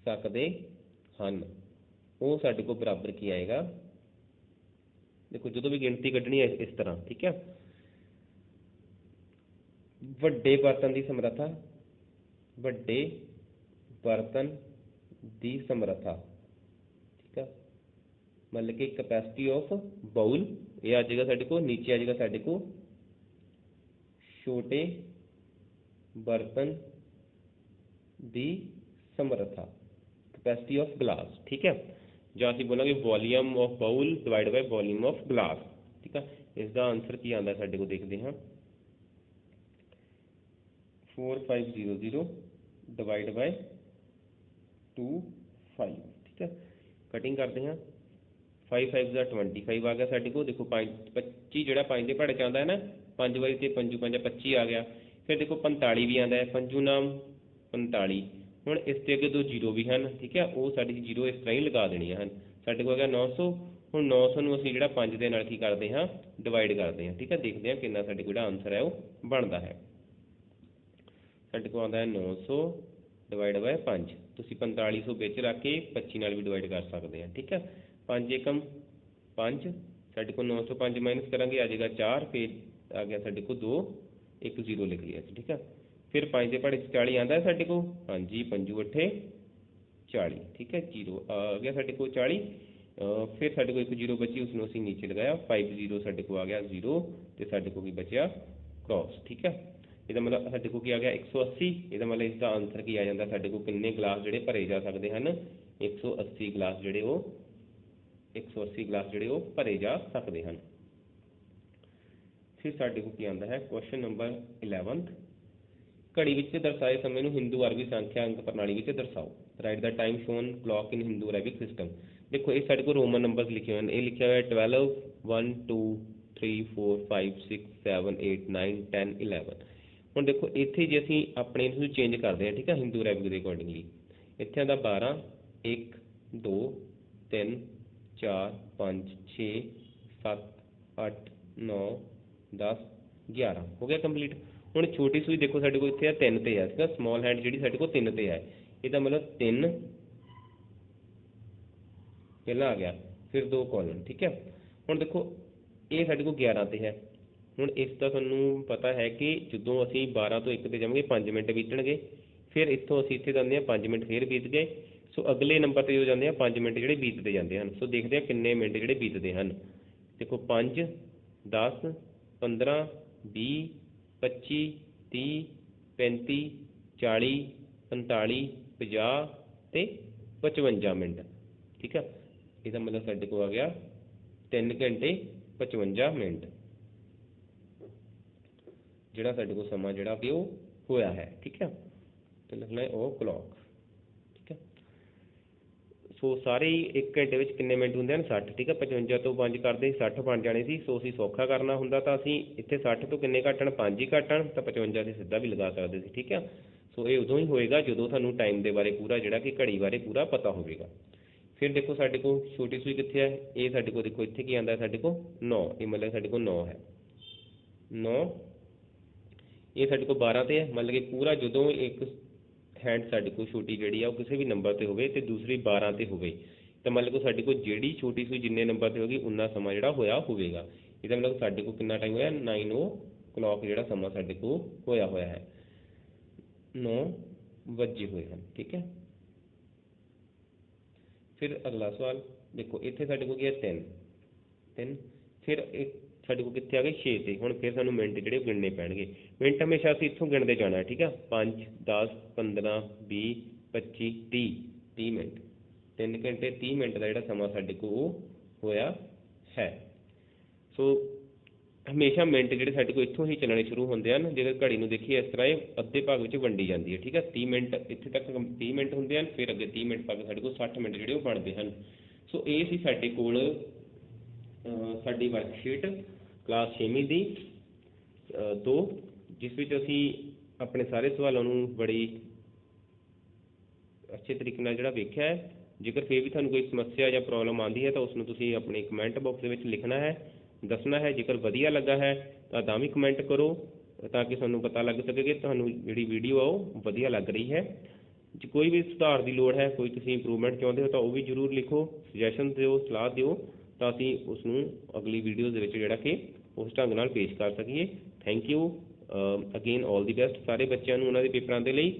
ਸਕਦੇ ਹਨ ਉਹ ਸਾਡੇ ਕੋਲ ਬਰਾਬਰ ਕੀ ਆਏਗਾ, ਦੇਖੋ ਜਦੋਂ ਵੀ ਗਿਣਤੀ ਕੱਢਣੀ ਹੈ ਇਸ ਤਰ੍ਹਾਂ, ਠੀਕ ਹੈ। ਵੱਡੇ ਬਰਤਨ ਦੀ ਸਮਰੱਥਾ, ਵੱਡੇ ਬਰਤਨ ਦੀ ਸਮਰੱਥਾ मतलब कि कैपेसिटी ऑफ बाउल ये आ जाएगा साढ़े को, नीचे आ जाएगा साढ़े को छोटे बर्तन दी समर्था, कैपेसिटी ऑफ ग्लास। ठीक है, ਜਾਂ ਅਸੀਂ ਬੋਲਾਂਗੇ volume of bowl divide by volume of glass. ਠੀਕ ਆ, ਇਸ ਦਾ ਆਨਸਰ ਕੀ ਆਉਂਦਾ ਸਾਡੇ ਕੋਲ, ਦੇਖਦੇ ਹਾਂ 4500 ਡਿਵਾਈਡ ਬਾਈ 25। ਠੀਕ ਹੈ, ਕਟਿੰਗ ਕਰਦੇ ਹਾਂ, 5 5 ਦਾ 25 ਆ ਗਿਆ ਸਾਡੇ ਕੋਲ। ਦੇਖੋ 25 ਜਿਹੜਾ 5 ਦੇ ਪਹਾੜੇ 'ਚ ਆਉਂਦਾ ਹੈ ਨਾ, 5 ਵਾਰੀ ਤੇ 5 5 25 ਆ ਗਿਆ। ਫਿਰ ਦੇਖੋ 45 ਵੀ ਆਉਂਦਾ ਹੈ, ਪੰਜੂ ਨਾਮ 45। ਹੁਣ ਇਸ ਤੇ ਅੱਗੇ ਦੋ ਜ਼ੀਰੋ ਵੀ ਹਨ। ਠੀਕ ਹੈ, ਉਹ ਸਾਡੀ ਜ਼ੀਰੋ ਇਸ ਤਰ੍ਹਾਂ ਹੀ ਲਗਾ ਦੇਣੀਆਂ ਹਨ। ਸਾਡੇ ਕੋਲ ਆ ਗਿਆ 900। ਹੁਣ 900 ਨੂੰ ਅਸੀਂ ਜਿਹੜਾ 5 ਦੇ ਨਾਲ ਕੀ ਕਰਦੇ ਹਾਂ, ਡਿਵਾਈਡ ਕਰਦੇ ਹਾਂ। ਠੀਕ ਹੈ, ਦੇਖਦੇ ਹਾਂ ਕਿੰਨਾ ਸਾਡੇ ਕੋਲ ਜਿਹੜਾ ਆਨਸਰ ਹੈ ਉਹ ਬਣਦਾ ਹੈ। ਸਾਡੇ ਕੋਲ ਆਉਂਦਾ ਹੈ 900 ਡਿਵਾਈਡ ਬਾਏ 5। ਤੁਸੀਂ 4500 ਵਿੱਚ ਰੱਖ ਕੇ 25 ਨਾਲ ਵੀ ਡਿਵਾਈਡ ਕਰ ਸਕਦੇ ਹਾਂ। ਠੀਕ ਹੈ, 5 ਏਕਮ 5, ਸਾਡੇ ਕੋਲ 905 ਮਾਈਨਸ ਕਰਾਂਗੇ ਆ ਜਾਏਗਾ 4, ਫਿਰ ਆ ਗਿਆ ਸਾਡੇ ਕੋਲ 2, 1 0 ਲਿਖ ਲਿਆ ਸੀ। ਠੀਕ ਹੈ, ਫਿਰ 5 ਦੇ ਪਹਾੜੇ 'ਚ 40 ਆਉਂਦਾ ਹੈ ਸਾਡੇ ਕੋਲ, ਹਾਂਜੀ, 5 8 40। ਠੀਕ ਹੈ, 0 ਆ ਗਿਆ ਸਾਡੇ ਕੋਲ 40। ਫਿਰ ਸਾਡੇ ਕੋਲ 1 0 ਬਚੀ, ਉਸ ਨੂੰ ਅਸੀਂ ਨੀਚੇ ਲਗਾਇਆ, 5 0 ਸਾਡੇ ਕੋਲ ਆ ਗਿਆ 0, ਤੇ ਸਾਡੇ ਕੋਲ ਕੀ ਬਚਿਆ ਕ੍ਰੋਸ। ਠੀਕ ਹੈ, ਇਹਦਾ ਮਤਲਬ ਸਾਡੇ ਕੋਲ ਕੀ ਆ ਗਿਆ 180। ਇਹਦਾ ਮਤਲਬ ਇਸ ਦਾ ਆਨਸਰ ਕੀ ਆ ਜਾਂਦਾ, ਸਾਡੇ ਕੋਲ ਕਿੰਨੇ ਗਲਾਸ ਜਿਹੜੇ ਭਰੇ ਜਾ ਸਕਦੇ ਹਨ, 180 ਗਲਾਸ ਜਿਹੜੇ ਉਹ 180 ਗਲਾਸ ਜਿਹੜੇ ਉਹ ਭਰੇ ਜਾ ਸਕਦੇ ਹਨ। ਫਿਰ ਸਾਡੇ ਕੋਲ ਕੀ ਆਉਂਦਾ ਹੈ ਕੁਐਸਚਨ ਨੰਬਰ 11। ਘੜੀ ਵਿੱਚ ਦਰਸਾਏ ਸਮੇਂ ਨੂੰ ਹਿੰਦੂ ਅਰਬੀ ਸੰਖਿਆ ਅੰਕ ਪ੍ਰਣਾਲੀ ਵਿੱਚ ਦਰਸਾਓ। ਰਾਈਟ ਦਾ ਟਾਈਮ ਸ਼ੋਨ ਕਲੌਕ ਇਨ ਹਿੰਦੂ ਅਰਬਿਕ ਸਿਸਟਮ। ਦੇਖੋ ਇਹ ਸਾਡੇ ਕੋਲ ਰੋਮਨ ਨੰਬਰਸ ਲਿਖੇ ਹੋਏ ਹਨ। ਇਹ ਲਿਖਿਆ ਹੋਇਆ 12 1 2 3 4 5 6 7 8 9 10 11। ਹੁਣ ਦੇਖੋ ਇੱਥੇ ਜੇ ਅਸੀਂ ਆਪਣੇ ਨੂੰ ਚੇਂਜ ਕਰਦੇ ਹਾਂ, ਠੀਕ ਹੈ, ਹਿੰਦੂ ਅਰਬਿਕ ਦੇ ਅਕੋਰਡਿੰਗਲੀ, ਇੱਥੇ ਆਉਂਦਾ 12 1 2 3 4 5 6 7 8 9 10 11 ਹੋ ਗਿਆ ਕੰਪਲੀਟ। ਹੁਣ ਛੋਟੀ ਸੂਈ ਦੇਖੋ ਸਾਡੇ ਕੋਲ ਇੱਥੇ ਆ 3 ਤੇ ਆ, ਠੀਕ ਹੈ, ਸਮੋਲ ਹੈਂਡ ਜਿਹੜੀ ਸਾਡੇ ਕੋਲ 3 ਤੇ ਹੈ। ਇਹਦਾ ਮਤਲਬ 3 ਪਹਿਲਾਂ ਆ ਗਿਆ, ਫਿਰ 2 ਕੋਲਨ। ਠੀਕ ਹੈ, ਹੁਣ ਦੇਖੋ ਇਹ ਸਾਡੇ ਕੋਲ 11 ਤੇ ਹੈ। ਹੁਣ ਇਸ ਦਾ ਤੁਹਾਨੂੰ ਪਤਾ ਹੈ ਕਿ ਜਦੋਂ ਅਸੀਂ 12 ਤੋਂ 1 ਤੇ ਜਾਵਾਂਗੇ 5 ਮਿੰਟ ਬੀਤਣਗੇ, ਫਿਰ ਇੱਥੋਂ ਅਸੀਂ ਇੱਥੇ ਜਾਂਦੇ ਹਾਂ 5 ਮਿੰਟ ਫਿਰ ਬੀਤ ਗਏ। ਸੋ ਅਗਲੇ ਨੰਬਰ 'ਤੇ ਜੋ ਜਾਂਦੇ ਆ 5 ਮਿੰਟ ਜਿਹੜੇ ਬੀਤਦੇ ਜਾਂਦੇ ਹਨ। ਸੋ ਦੇਖਦੇ ਹਾਂ ਕਿੰਨੇ ਮਿੰਟ ਜਿਹੜੇ ਬੀਤਦੇ ਹਨ। ਦੇਖੋ 5 10 15 20 25 30 35 40 45 50 ਤੇ 55 ਮਿੰਟ। ਠੀਕ ਹੈ, ਇਹਦਾ ਮਤਲਬ ਸਾਡੇ ਕੋਲ ਆ ਗਿਆ 3 ਘੰਟੇ 55 ਮਿੰਟ ਜਿਹੜਾ ਸਾਡੇ ਕੋਲ ਸਮਾਂ ਜਿਹੜਾ ਕਿ ਉਹ ਹੋਇਆ ਹੈ। ਠੀਕ ਹੈ, ਤੇ ਲਿਖਣਾ ਹੈ ਉਹ ਕਲੌਕ। ਠੀਕ ਹੈ, ਸੋ ਸਾਰੇ ਹੀ 1 ਘੰਟੇ ਵਿੱਚ ਕਿੰਨੇ ਮਿੰਟ ਹੁੰਦੇ ਹਨ, 60। ਠੀਕ ਹੈ, 55 ਤੋਂ 5 ਕਰਦੇ 60 ਬਣ ਜਾਣੇ ਸੀ। ਸੋ ਅਸੀਂ ਸੌਖਾ ਕਰਨਾ ਹੁੰਦਾ ਤਾਂ ਅਸੀਂ ਇੱਥੇ 60 ਤੋਂ ਕਿੰਨੇ ਘੱਟਣ, 5 ਹੀ ਘੱਟਣ, ਤਾਂ 55 ਅਸੀਂ ਸਿੱਧਾ ਵੀ ਲਗਾ ਸਕਦੇ ਸੀ। ਠੀਕ ਹੈ, ਸੋ ਇਹ ਉਦੋਂ ਹੀ ਹੋਏਗਾ ਜਦੋਂ ਤੁਹਾਨੂੰ ਟਾਈਮ ਦੇ ਬਾਰੇ ਪੂਰਾ ਜਿਹੜਾ ਕਿ ਘੜੀ ਬਾਰੇ ਪੂਰਾ ਪਤਾ ਹੋਵੇਗਾ। ਫਿਰ ਦੇਖੋ ਸਾਡੇ ਕੋਲ ਛੋਟੀ ਸੂਈ ਕਿੱਥੇ ਹੈ, ਇਹ ਸਾਡੇ ਕੋਲ ਦੇਖੋ ਇੱਥੇ ਕੀ ਆਉਂਦਾ ਸਾਡੇ ਕੋਲ 9। ਇਹ ਮਤਲਬ ਸਾਡੇ ਕੋਲ 9 ਹੈ, 9। ਇਹ ਸਾਡੇ ਕੋਲ 12 ਤੇ ਹੈ, ਮਤਲਬ ਕਿ ਪੂਰਾ ਜਦੋਂ ਇੱਕ ਹੈਂਡ ਸਾਡੇ ਕੋਲ ਛੋਟੀ ਜਿਹੜੀ ਆ ਉਹ ਕਿਸੇ ਵੀ ਨੰਬਰ 'ਤੇ ਹੋਵੇ ਅਤੇ ਦੂਸਰੀ 12 'ਤੇ ਹੋਵੇ, ਤਾਂ ਮਤਲਬ ਕਿ ਸਾਡੇ ਕੋਲ ਜਿਹੜੀ ਛੋਟੀ ਸੂਈ ਜਿੰਨੇ ਨੰਬਰ 'ਤੇ ਹੋਵੇਗੀ ਉਨਾ ਸਮਾਂ ਜਿਹੜਾ ਹੋਇਆ ਹੋਵੇਗਾ। ਇਹਦਾ ਮਤਲਬ ਸਾਡੇ ਕੋਲ ਕਿੰਨਾ ਟਾਈਮ ਹੋਇਆ, 9 o'clock ਜਿਹੜਾ ਸਮਾਂ ਸਾਡੇ ਕੋਲ ਹੋਇਆ ਹੈ, 9 ਵੱਜੇ ਹੋਏ ਹਨ। ਠੀਕ ਹੈ, ਫਿਰ ਅਗਲਾ ਸਵਾਲ ਦੇਖੋ, ਇੱਥੇ ਸਾਡੇ ਕੋਲ ਕੀ ਹੈ 3। ਫਿਰ ਇੱਕ ਸਾਡੇ ਕੋਲ ਕਿੱਥੇ ਆ ਗਏ 6 'ਤੇ। ਹੁਣ ਫਿਰ ਸਾਨੂੰ ਮਿੰਟ ਜਿਹੜੇ ਗਿਣਨੇ ਪੈਣਗੇ। ਮਿੰਟ ਹਮੇਸ਼ਾ ਅਸੀਂ ਇੱਥੋਂ ਗਿਣਦੇ ਜਾਣਾ। ਠੀਕ ਆ, 5 10 15 20 25 30 ਮਿੰਟ, 3 ਘੰਟੇ 30 ਮਿੰਟ ਦਾ ਜਿਹੜਾ ਸਮਾਂ ਸਾਡੇ ਕੋਲ ਉਹ ਹੋਇਆ ਹੈ। ਸੋ ਹਮੇਸ਼ਾ ਮਿੰਟ ਜਿਹੜੇ ਸਾਡੇ ਕੋਲ ਇੱਥੋਂ ਹੀ ਚੱਲਣੇ ਸ਼ੁਰੂ ਹੁੰਦੇ ਹਨ। ਜੇਕਰ ਘੜੀ ਨੂੰ ਦੇਖੀਏ ਇਸ ਤਰ੍ਹਾਂ ਇਹ ਅੱਧੇ ਭਾਗ ਵਿੱਚ ਵੰਡੀ ਜਾਂਦੀ ਹੈ। ਠੀਕ ਹੈ, 30 ਮਿੰਟ ਇੱਥੇ ਤੱਕ 30 ਮਿੰਟ ਹੁੰਦੇ ਹਨ, ਫਿਰ ਅੱਗੇ 30 ਮਿੰਟ ਪਾ ਕੇ ਸਾਡੇ ਕੋਲ 60 ਮਿੰਟ ਜਿਹੜੇ ਉਹ ਬਣਦੇ ਹਨ। ਸੋ ਇਹ ਸੀ ਸਾਡੇ ਕੋਲ ਸਾਡੀ ਵਰਕਸ਼ੀਟ ਕਲਾਸ 6ਵੀਂ ਦੀ 2, ਜਿਸ ਵਿੱਚ ਅਸੀਂ ਆਪਣੇ ਸਾਰੇ ਸਵਾਲਾਂ ਨੂੰ ਬੜੀ ਅੱਛੇ ਤਰੀਕੇ ਨਾਲ ਜਿਹੜਾ ਵੇਖਿਆ ਹੈ। ਜੇਕਰ ਫਿਰ ਵੀ ਤੁਹਾਨੂੰ ਕੋਈ ਸਮੱਸਿਆ ਜਾਂ ਪ੍ਰੋਬਲਮ ਆਉਂਦੀ ਹੈ ਤਾਂ ਉਸ ਨੂੰ ਤੁਸੀਂ ਆਪਣੇ ਕਮੈਂਟ ਬਾਕਸ ਦੇ ਵਿੱਚ ਲਿਖਣਾ ਹੈ, ਦੱਸਣਾ ਹੈ। ਜੇਕਰ ਵਧੀਆ ਲੱਗਾ ਹੈ ਤਾਂ ਵੀ ਕਮੈਂਟ ਕਰੋ, ਤਾਂ ਕਿ ਸਾਨੂੰ ਪਤਾ ਲੱਗ ਸਕੇ ਕਿ ਤੁਹਾਨੂੰ ਜਿਹੜੀ ਵੀਡੀਓ ਆ ਉਹ ਵਧੀਆ ਲੱਗ ਰਹੀ ਹੈ। ਜੇ ਕੋਈ ਵੀ ਸੁਧਾਰ ਦੀ ਲੋੜ ਹੈ, ਕੋਈ ਤੁਸੀਂ ਇੰਪਰੂਵਮੈਂਟ ਚਾਹੁੰਦੇ ਹੋ ਤਾਂ ਉਹ ਵੀ ਜ਼ਰੂਰ ਲਿਖੋ, ਸੁਜੈਸ਼ਨ ਦਿਓ, ਸਲਾਹ ਦਿਓ, ਤਾਂ ਅਸੀਂ ਉਸ ਨੂੰ ਅਗਲੀ ਵੀਡੀਓਜ਼ ਦੇ ਵਿੱਚ ਜਿਹੜਾ ਕਿ ਉਸ ਢੰਗ ਨਾਲ ਪੇਸ਼ ਕਰ ਸਕੀਏ। Thank you again, all the best ਸਾਰੇ ਬੱਚਿਆਂ ਨੂੰ ਉਹਨਾਂ ਦੇ ਪੇਪਰਾਂ ਦੇ ਲਈ।